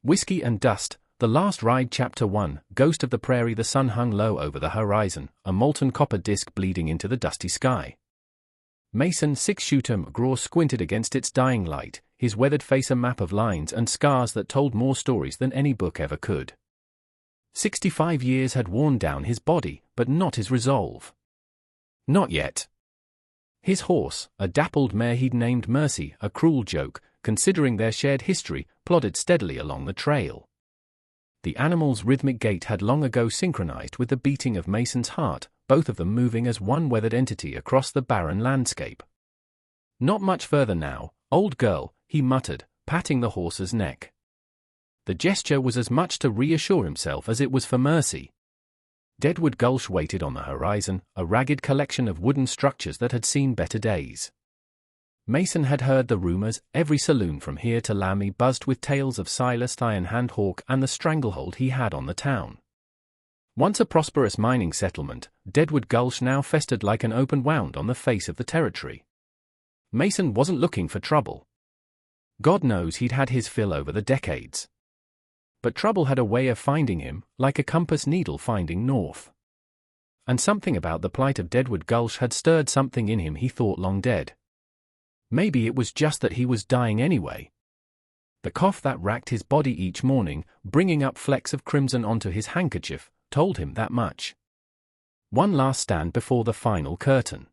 Whiskey and Dust, The Last Ride Chapter 1, Ghost of the Prairie. The sun hung low over the horizon, a molten copper disk bleeding into the dusty sky. Mason six-shooter McGraw squinted against its dying light, his weathered face a map of lines and scars that told more stories than any book ever could. 65 years had worn down his body, but not his resolve. Not yet. His horse, a dappled mare he'd named Mercy, a cruel joke, considering their shared history, plodded steadily along the trail. The animal's rhythmic gait had long ago synchronized with the beating of Mason's heart, both of them moving as one weathered entity across the barren landscape. Not much further now, old girl, he muttered, patting the horse's neck. The gesture was as much to reassure himself as it was for Mercy. Deadwood Gulch waited on the horizon, a ragged collection of wooden structures that had seen better days. Mason had heard the rumors. Every saloon from here to Lammy buzzed with tales of Silas, Iron Hand Hawke, and the stranglehold he had on the town. Once a prosperous mining settlement, Deadwood Gulch now festered like an open wound on the face of the territory. Mason wasn't looking for trouble. God knows he'd had his fill over the decades. But trouble had a way of finding him, like a compass needle finding north. And something about the plight of Deadwood Gulch had stirred something in him he thought long dead. Maybe it was just that he was dying anyway. The cough that racked his body each morning, bringing up flecks of crimson onto his handkerchief, told him that much. One last stand before the final curtain.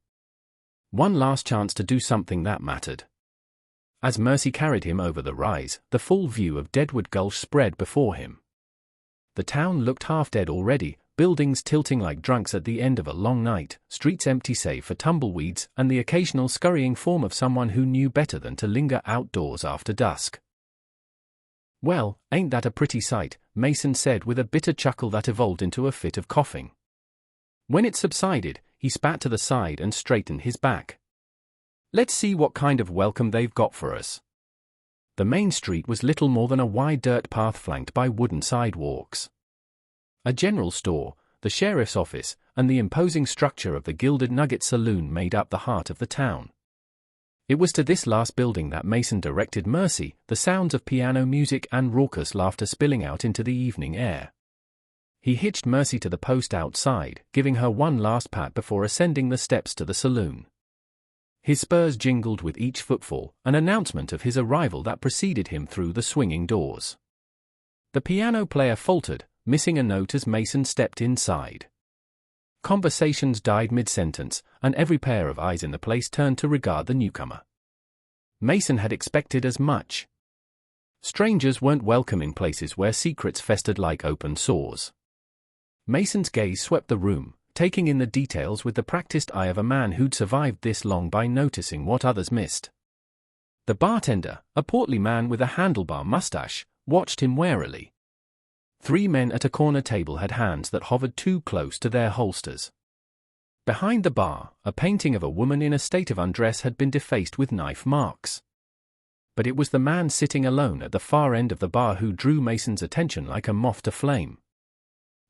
One last chance to do something that mattered. As Mercy carried him over the rise, the full view of Deadwood Gulch spread before him. The town looked half dead already, buildings tilting like drunks at the end of a long night, streets empty save for tumbleweeds and the occasional scurrying form of someone who knew better than to linger outdoors after dusk. "Well, ain't that a pretty sight?" Mason said with a bitter chuckle that evolved into a fit of coughing. When it subsided, he spat to the side and straightened his back. "Let's see what kind of welcome they've got for us." The main street was little more than a wide dirt path flanked by wooden sidewalks. A general store, the sheriff's office, and the imposing structure of the Gilded Nugget Saloon made up the heart of the town. It was to this last building that Mason directed Mercy, the sounds of piano music and raucous laughter spilling out into the evening air. He hitched Mercy to the post outside, giving her one last pat before ascending the steps to the saloon. His spurs jingled with each footfall, an announcement of his arrival that preceded him through the swinging doors. The piano player faltered, missing a note as Mason stepped inside. Conversations died mid-sentence, and every pair of eyes in the place turned to regard the newcomer. Mason had expected as much. Strangers weren't welcome in places where secrets festered like open sores. Mason's gaze swept the room, taking in the details with the practiced eye of a man who'd survived this long by noticing what others missed. The bartender, a portly man with a handlebar mustache, watched him warily. 3 men at a corner table had hands that hovered too close to their holsters. Behind the bar, a painting of a woman in a state of undress had been defaced with knife marks. But it was the man sitting alone at the far end of the bar who drew Mason's attention like a moth to flame.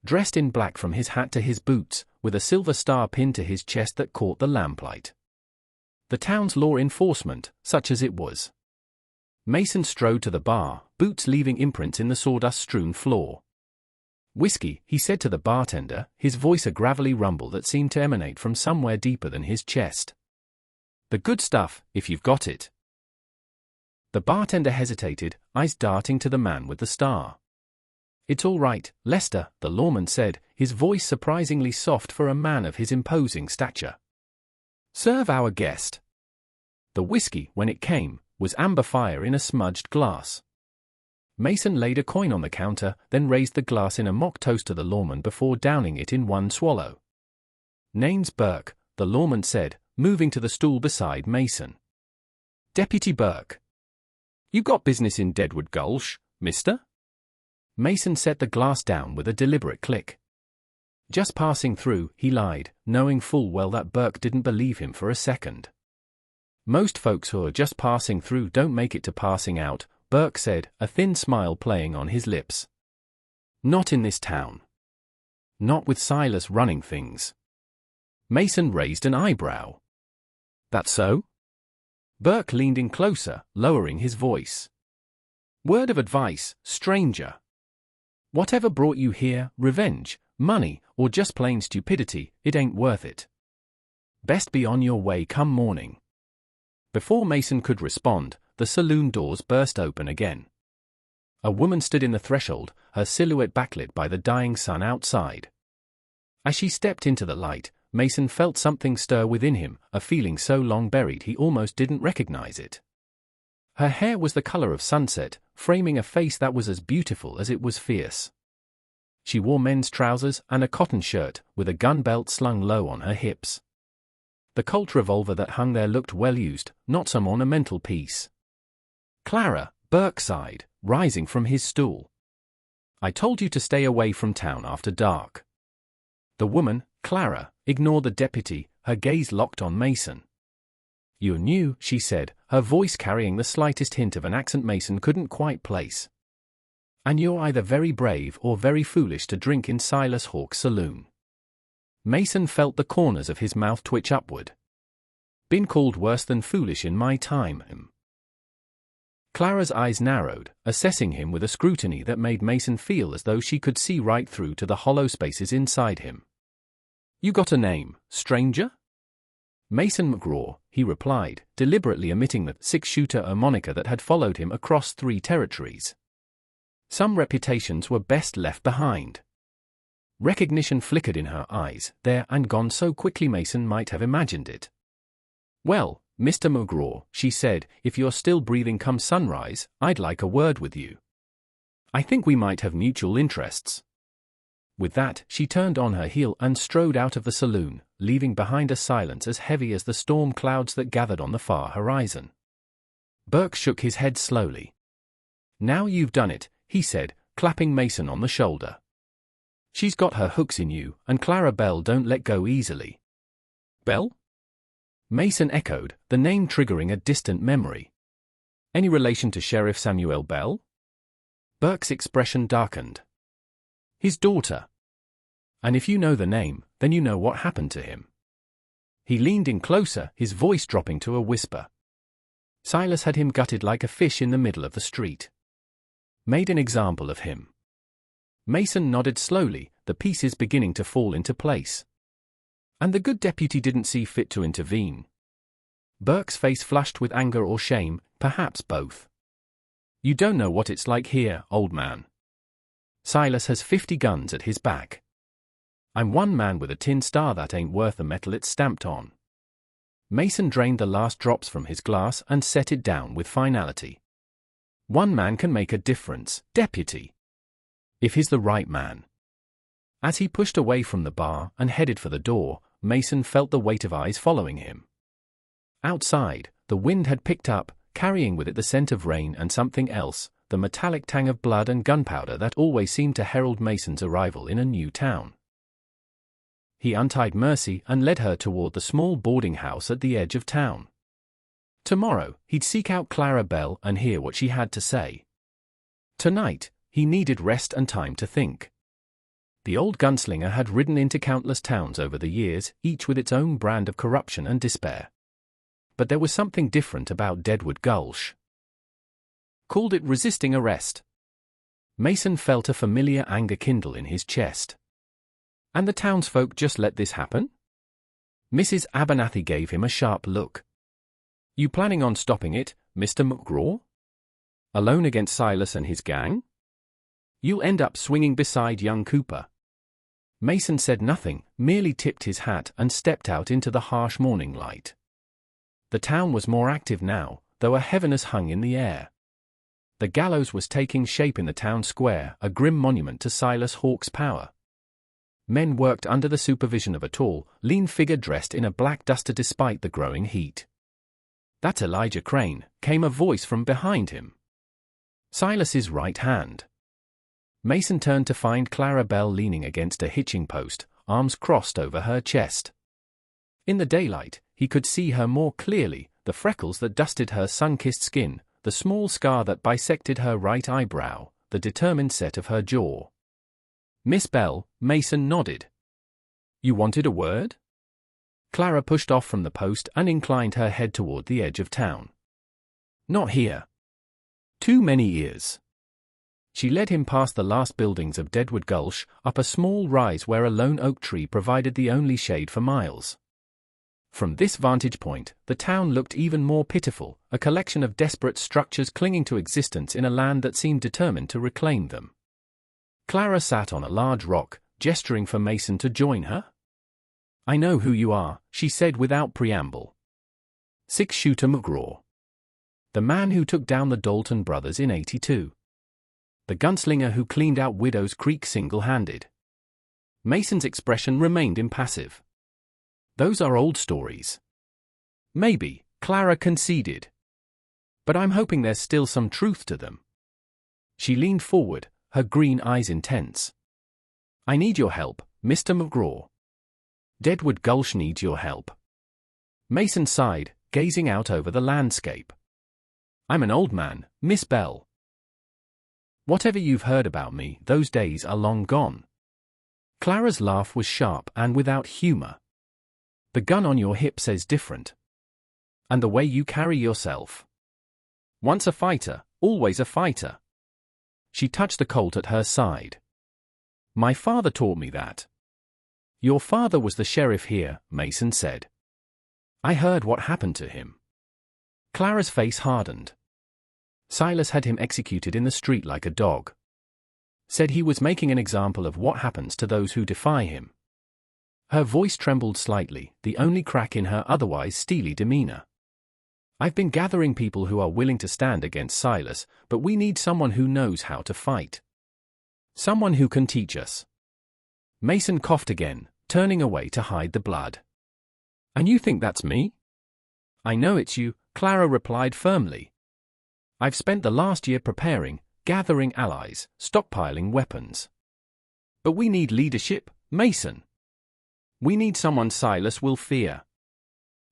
Dressed in black from his hat to his boots, with a silver star pinned to his chest that caught the lamplight. The town's law enforcement, such as it was. Mason strode to the bar, boots leaving imprints in the sawdust-strewn floor. "Whiskey," he said to the bartender, his voice a gravelly rumble that seemed to emanate from somewhere deeper than his chest. "The good stuff, if you've got it." The bartender hesitated, eyes darting to the man with the star. "It's all right, Lester," the lawman said, his voice surprisingly soft for a man of his imposing stature. "Serve our guest." The whiskey, when it came, was amber fire in a smudged glass. Mason laid a coin on the counter, then raised the glass in a mock toast to the lawman before downing it in one swallow. "Name's Burke," the lawman said, moving to the stool beside Mason. "Deputy Burke. You got business in Deadwood Gulch, mister?" Mason set the glass down with a deliberate click. "Just passing through," he lied, knowing full well that Burke didn't believe him for a second. "Most folks who are just passing through don't make it to passing out," Burke said, a thin smile playing on his lips. "Not in this town. Not with Silas running things." Mason raised an eyebrow. "That so?" Burke leaned in closer, lowering his voice. Word of advice, stranger. Whatever brought you here, revenge, money, or just plain stupidity, it ain't worth it. Best be on your way come morning. Before Mason could respond, the saloon doors burst open again. A woman stood in the threshold, her silhouette backlit by the dying sun outside. As she stepped into the light, Mason felt something stir within him, a feeling so long buried he almost didn't recognize it. Her hair was the color of sunset, framing a face that was as beautiful as it was fierce. She wore men's trousers and a cotton shirt, with a gun belt slung low on her hips. The Colt revolver that hung there looked well used, not some ornamental piece. Clara, Burke sighed, rising from his stool. I told you to stay away from town after dark. The woman, Clara, ignored the deputy, her gaze locked on Mason. You're new, she said, her voice carrying the slightest hint of an accent Mason couldn't quite place. And you're either very brave or very foolish to drink in Silas Hawke's saloon. Mason felt the corners of his mouth twitch upward. Been called worse than foolish in my time. Clara's eyes narrowed, assessing him with a scrutiny that made Mason feel as though she could see right through to the hollow spaces inside him. You got a name, stranger? Mason McGraw, he replied, deliberately omitting the six-shooter moniker that had followed him across 3 territories. Some reputations were best left behind. Recognition flickered in her eyes, there and gone so quickly Mason might have imagined it. Well, Mr. McGraw, she said, if you're still breathing come sunrise, I'd like a word with you. I think we might have mutual interests. With that, she turned on her heel and strode out of the saloon, leaving behind a silence as heavy as the storm clouds that gathered on the far horizon. Burke shook his head slowly. Now you've done it, he said, clapping Mason on the shoulder. She's got her hooks in you, and Clara Belle don't let go easily. Belle? Mason echoed, the name triggering a distant memory. Any relation to Sheriff Samuel Belle? Burke's expression darkened. His daughter. And if you know the name, then you know what happened to him. He leaned in closer, his voice dropping to a whisper. Silas had him gutted like a fish in the middle of the street. Made an example of him. Mason nodded slowly, the pieces beginning to fall into place. And the good deputy didn't see fit to intervene. Burke's face flushed with anger or shame, perhaps both. You don't know what it's like here, old man. Silas has 50 guns at his back. I'm one man with a tin star that ain't worth the metal it's stamped on. Mason drained the last drops from his glass and set it down with finality. One man can make a difference, deputy. If he's the right man. As he pushed away from the bar and headed for the door, Mason felt the weight of eyes following him. Outside, the wind had picked up, carrying with it the scent of rain and something else, the metallic tang of blood and gunpowder that always seemed to herald Mason's arrival in a new town. He untied Mercy and led her toward the small boarding house at the edge of town. Tomorrow, he'd seek out Clara Belle and hear what she had to say. Tonight, he needed rest and time to think. The old gunslinger had ridden into countless towns over the years, each with its own brand of corruption and despair. But there was something different about Deadwood Gulch. Called it resisting arrest. Mason felt a familiar anger kindle in his chest. And the townsfolk just let this happen? Mrs. Abernathy gave him a sharp look. You planning on stopping it, Mr. McGraw? Alone against Silas and his gang? You'll end up swinging beside young Cooper. Mason said nothing, merely tipped his hat and stepped out into the harsh morning light. The town was more active now, though a heaviness hung in the air. The gallows was taking shape in the town square, a grim monument to Silas Hawke's power. Men worked under the supervision of a tall, lean figure dressed in a black duster despite the growing heat. "That's Elijah Crane," came a voice from behind him. Silas's right hand. Mason turned to find Clara Belle leaning against a hitching post, arms crossed over her chest. In the daylight, he could see her more clearly, the freckles that dusted her sun-kissed skin, the small scar that bisected her right eyebrow, the determined set of her jaw. "Miss Belle," Mason nodded. "You wanted a word?" Clara pushed off from the post and inclined her head toward the edge of town. "Not here." Too many years. She led him past the last buildings of Deadwood Gulch, up a small rise where a lone oak tree provided the only shade for miles. From this vantage point, the town looked even more pitiful, a collection of desperate structures clinging to existence in a land that seemed determined to reclaim them. Clara sat on a large rock, gesturing for Mason to join her. "I know who you are," she said without preamble. Six-shooter McGraw. The man who took down the Dalton brothers in '82. The gunslinger who cleaned out Widow's Creek single-handed. Mason's expression remained impassive. "Those are old stories." "Maybe," Clara conceded. "But I'm hoping there's still some truth to them." She leaned forward, her green eyes intense. "I need your help, Mr. McGraw. Deadwood Gulch needs your help." Mason sighed, gazing out over the landscape. "I'm an old man, Miss Belle. Whatever you've heard about me, those days are long gone." Clara's laugh was sharp and without humor. "The gun on your hip says different. And the way you carry yourself. Once a fighter, always a fighter." She touched the Colt at her side. "My father taught me that." "Your father was the sheriff here," Mason said. "I heard what happened to him." Clara's face hardened. "Silas had him executed in the street like a dog. Said he was making an example of what happens to those who defy him." Her voice trembled slightly, the only crack in her otherwise steely demeanor. "I've been gathering people who are willing to stand against Silas, but we need someone who knows how to fight. Someone who can teach us." Mason coughed again, turning away to hide the blood. "And you think that's me?" "I know it's you," Clara replied firmly. "I've spent the last year preparing, gathering allies, stockpiling weapons. But we need leadership, Mason. We need someone Silas will fear."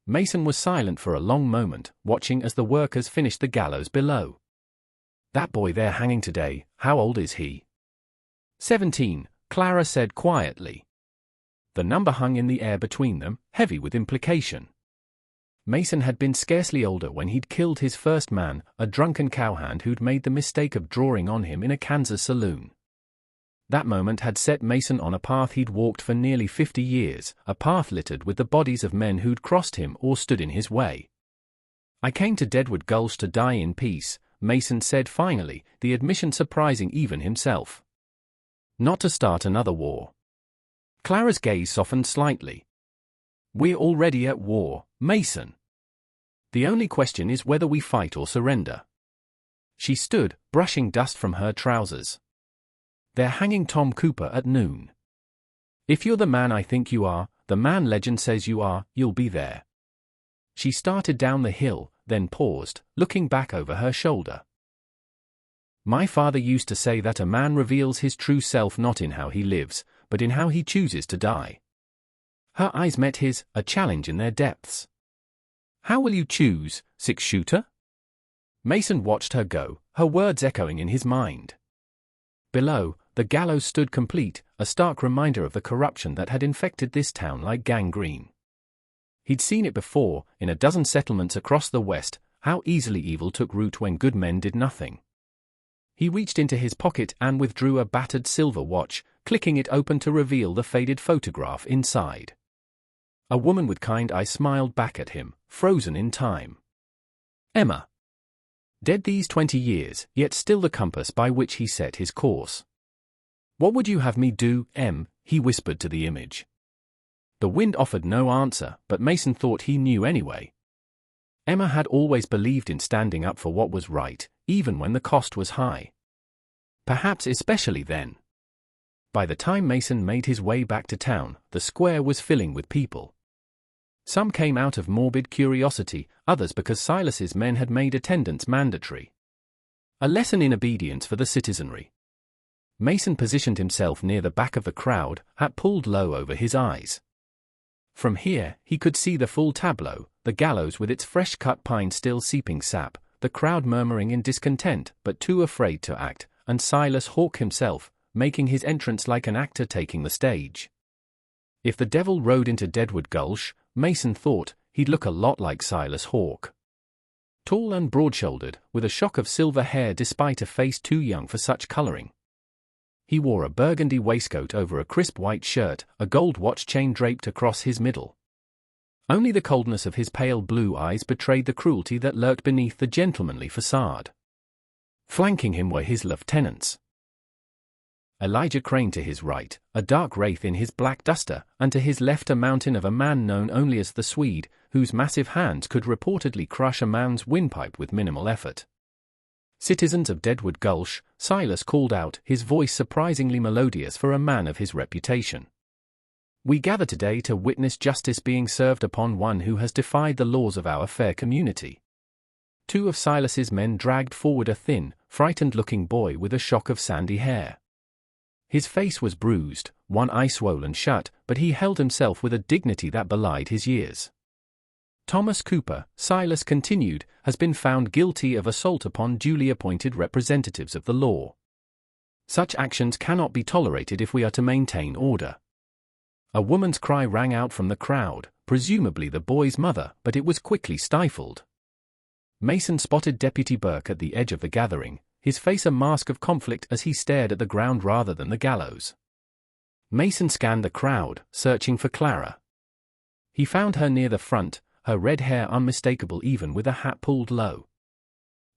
Mason was silent for a long moment, watching as the workers finished the gallows below. "That boy there hanging today, how old is he?" 17, Clara said quietly. The number hung in the air between them, heavy with implication. Mason had been scarcely older when he'd killed his first man, a drunken cowhand who'd made the mistake of drawing on him in a Kansas saloon. That moment had set Mason on a path he'd walked for nearly 50 years, a path littered with the bodies of men who'd crossed him or stood in his way. "I came to Deadwood Gulch to die in peace," Mason said finally, the admission surprising even himself. "Not to start another war." Clara's gaze softened slightly. "We're already at war, Mason. The only question is whether we fight or surrender." She stood, brushing dust from her trousers. "They're hanging Tom Cooper at noon. If you're the man I think you are, the man legend says you are, you'll be there." She started down the hill, then paused, looking back over her shoulder. "My father used to say that a man reveals his true self not in how he lives, but in how he chooses to die." Her eyes met his, a challenge in their depths. "How will you choose, six-shooter?" Mason watched her go, her words echoing in his mind. Below, the gallows stood complete, a stark reminder of the corruption that had infected this town like gangrene. He'd seen it before, in a dozen settlements across the West, how easily evil took root when good men did nothing. He reached into his pocket and withdrew a battered silver watch, clicking it open to reveal the faded photograph inside. A woman with kind eyes smiled back at him, frozen in time. Emma. Dead these 20 years, yet still the compass by which he set his course. "What would you have me do, Em?" he whispered to the image. The wind offered no answer, but Mason thought he knew anyway. Emma had always believed in standing up for what was right, even when the cost was high. Perhaps especially then. By the time Mason made his way back to town, the square was filling with people. Some came out of morbid curiosity, others because Silas's men had made attendance mandatory. A lesson in obedience for the citizenry. Mason positioned himself near the back of the crowd, hat pulled low over his eyes. From here, he could see the full tableau, the gallows with its fresh-cut pine still seeping sap, the crowd murmuring in discontent but too afraid to act, and Silas Hawke himself, making his entrance like an actor taking the stage. If the devil rode into Deadwood Gulch, Mason thought, he'd look a lot like Silas Hawke. tall and broad-shouldered, with a shock of silver hair despite a face too young for such coloring. He wore a burgundy waistcoat over a crisp white shirt, a gold watch chain draped across his middle. Only the coldness of his pale blue eyes betrayed the cruelty that lurked beneath the gentlemanly facade. Flanking him were his lieutenants. Elijah Crane to his right, a dark wraith in his black duster, and to his left a mountain of a man known only as the Swede, whose massive hands could reportedly crush a man's windpipe with minimal effort. Citizens of Deadwood Gulch, Silas called out, his voice surprisingly melodious for a man of his reputation. We gather today to witness justice being served upon one who has defied the laws of our fair community. Two of Silas's men dragged forward a thin, frightened-looking boy with a shock of sandy hair. His face was bruised, one eye swollen shut, but he held himself with a dignity that belied his years. Thomas Cooper, Silas continued, has been found guilty of assault upon duly appointed representatives of the law. Such actions cannot be tolerated if we are to maintain order. A woman's cry rang out from the crowd, presumably the boy's mother, but it was quickly stifled. Mason spotted Deputy Burke at the edge of the gathering, his face a mask of conflict as he stared at the ground rather than the gallows. Mason scanned the crowd, searching for Clara. He found her near the front, her red hair unmistakable even with a hat pulled low.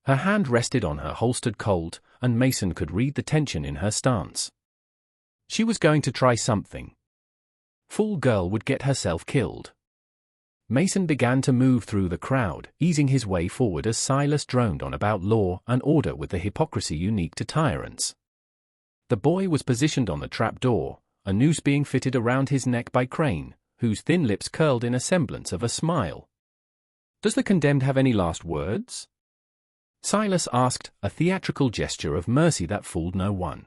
Her hand rested on her holstered Colt, and Mason could read the tension in her stance. She was going to try something. Fool girl would get herself killed. Mason began to move through the crowd, easing his way forward as Silas droned on about law and order with the hypocrisy unique to tyrants. The boy was positioned on the trap door, a noose being fitted around his neck by Crane, whose thin lips curled in a semblance of a smile. "Does the condemned have any last words?" Silas asked, a theatrical gesture of mercy that fooled no one.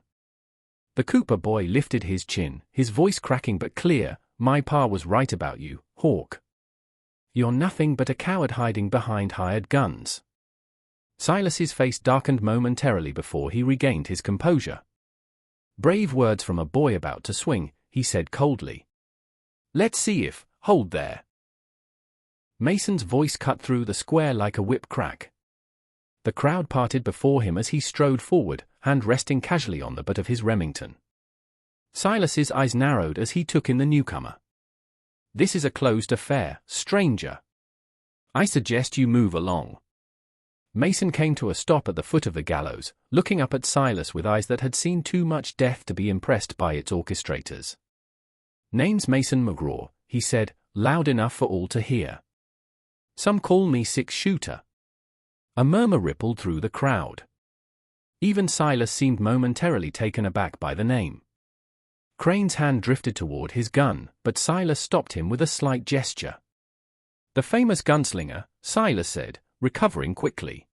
The Cooper boy lifted his chin, his voice cracking but clear. "My pa was right about you, Hawke. You're nothing but a coward hiding behind hired guns." Silas's face darkened momentarily before he regained his composure. "Brave words from a boy about to swing," he said coldly. "Let's see if, hold there." Mason's voice cut through the square like a whip crack. The crowd parted before him as he strode forward, hand resting casually on the butt of his Remington. Silas's eyes narrowed as he took in the newcomer. "This is a closed affair, stranger. I suggest you move along." Mason came to a stop at the foot of the gallows, looking up at Silas with eyes that had seen too much death to be impressed by its orchestrators. "Name's Mason McGraw," he said, loud enough for all to hear. "Some call me six-shooter." A murmur rippled through the crowd. Even Silas seemed momentarily taken aback by the name. Crane's hand drifted toward his gun, but Silas stopped him with a slight gesture. "The famous Gunslinger," Silas said, recovering quickly.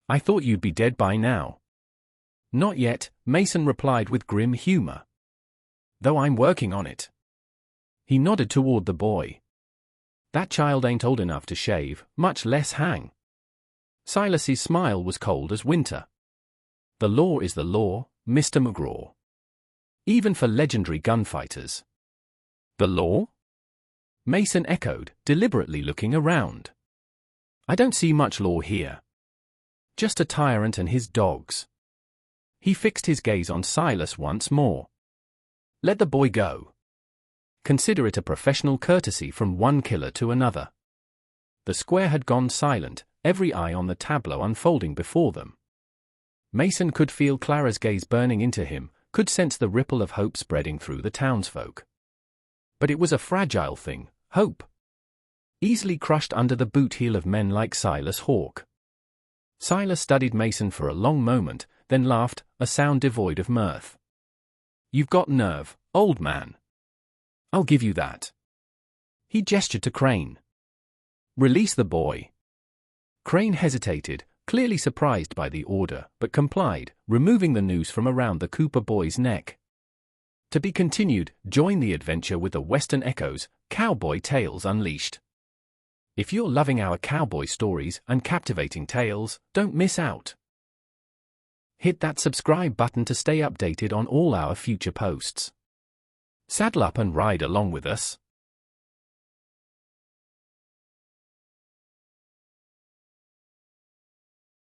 "I thought you'd be dead by now." "Not yet," Mason replied with grim humor. "Though I'm working on it." He nodded toward the boy. "That child ain't old enough to shave, much less hang." Silas's smile was cold as winter. "The law is the law, Mr. McGraw. Even for legendary gunfighters." "The law?" Mason echoed, deliberately looking around. "I don't see much law here. Just a tyrant and his dogs." He fixed his gaze on Silas once more. "Let the boy go. Consider it a professional courtesy from one killer to another." The square had gone silent, every eye on the tableau unfolding before them. Mason could feel Clara's gaze burning into him, could sense the ripple of hope spreading through the townsfolk. But it was a fragile thing, hope. Easily crushed under the boot heel of men like Silas Hawke. Silas studied Mason for a long moment, then laughed, a sound devoid of mirth. "You've got nerve, old man. I'll give you that." He gestured to Crane. "Release the boy." Crane hesitated, clearly surprised by the order, but complied, removing the noose from around the Cooper boy's neck. To be continued, join the adventure with the Western Echoes, Cowboy Tales Unleashed. If you're loving our cowboy stories and captivating tales, don't miss out. Hit that subscribe button to stay updated on all our future posts. Saddle up and ride along with us.